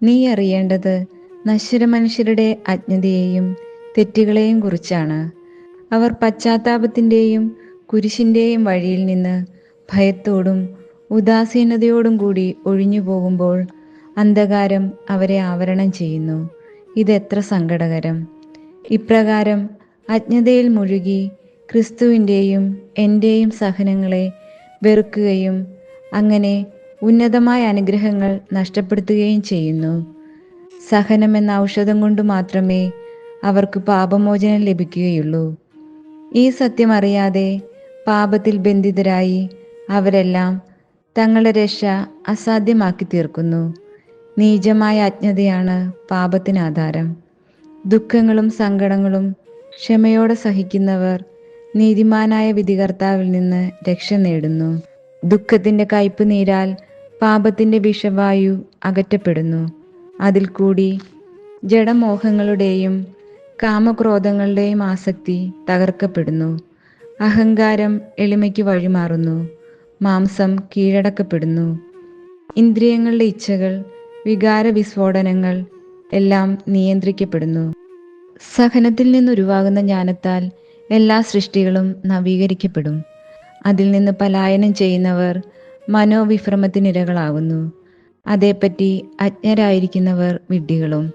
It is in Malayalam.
നീ അറിയേണ്ടത് നശ്വര മനുഷ്യരുടെ അജ്ഞതയെയും തെറ്റുകളെയും കുറിച്ചാണ്. അവർ പശ്ചാത്താപത്തിൻ്റെയും കുരിശിൻ്റെയും വഴിയിൽ നിന്ന് ഭയത്തോടും ഉദാസീനതയോടും കൂടി ഒഴിഞ്ഞു പോകുമ്പോൾ അന്ധകാരം അവരെ ആവരണം ചെയ്യുന്നു. ഇതെത്ര സങ്കടകരം! ഇപ്രകാരം അജ്ഞതയിൽ മുഴുകി ക്രിസ്തുവിൻ്റെയും എൻ്റെയും സഹനങ്ങളെ വെറുക്കുകയും അങ്ങനെ ഉന്നതമായ അനുഗ്രഹങ്ങൾ നഷ്ടപ്പെടുത്തുകയും ചെയ്യുന്നു. സഹനം എന്ന ഔഷധം കൊണ്ട് മാത്രമേ അവർക്ക് പാപമോചനം ലഭിക്കുകയുള്ളൂ. ഈ സത്യം അറിയാതെ പാപത്തിൽ ബന്ധിതരായി അവരെല്ലാം തങ്ങളുടെ രക്ഷ അസാധ്യമാക്കി തീർക്കുന്നു. നീചമായ അജ്ഞതയാണ് പാപത്തിന് ആധാരം. ദുഃഖങ്ങളും സങ്കടങ്ങളും ക്ഷമയോടെ സഹിക്കുന്നവർ നീതിമാനായ വിധികർത്താവിൽ നിന്ന് രക്ഷ നേടുന്നു. ദുഃഖത്തിൻ്റെ കയ്പ് നീരാൽ പാപത്തിൻ്റെ വിഷവായു അകറ്റപ്പെടുന്നു. അതിൽ കൂടി ജഡമോഹങ്ങളുടെയും കാമക്രോധങ്ങളുടെയും ആസക്തി തകർക്കപ്പെടുന്നു. അഹങ്കാരം എളിമയ്ക്ക് വഴിമാറുന്നു. മാംസം കീഴടക്കപ്പെടുന്നു. ഇന്ദ്രിയങ്ങളുടെ ഇച്ഛകൾ, വികാര വിസ്ഫോടനങ്ങൾ എല്ലാം നിയന്ത്രിക്കപ്പെടുന്നു. സഹനത്തിൽ നിന്നുരുവാകുന്ന ജ്ഞാനത്താൽ എല്ലാ സൃഷ്ടികളും നവീകരിക്കപ്പെടും. അതിൽ നിന്ന് പലായനം ചെയ്യുന്നവർ മനോവിഭ്രമത്തിനിരകളാകുന്നു. അതേപ്പറ്റി അജ്ഞരായിരിക്കുന്നവർ വിഡ്ഢികളും.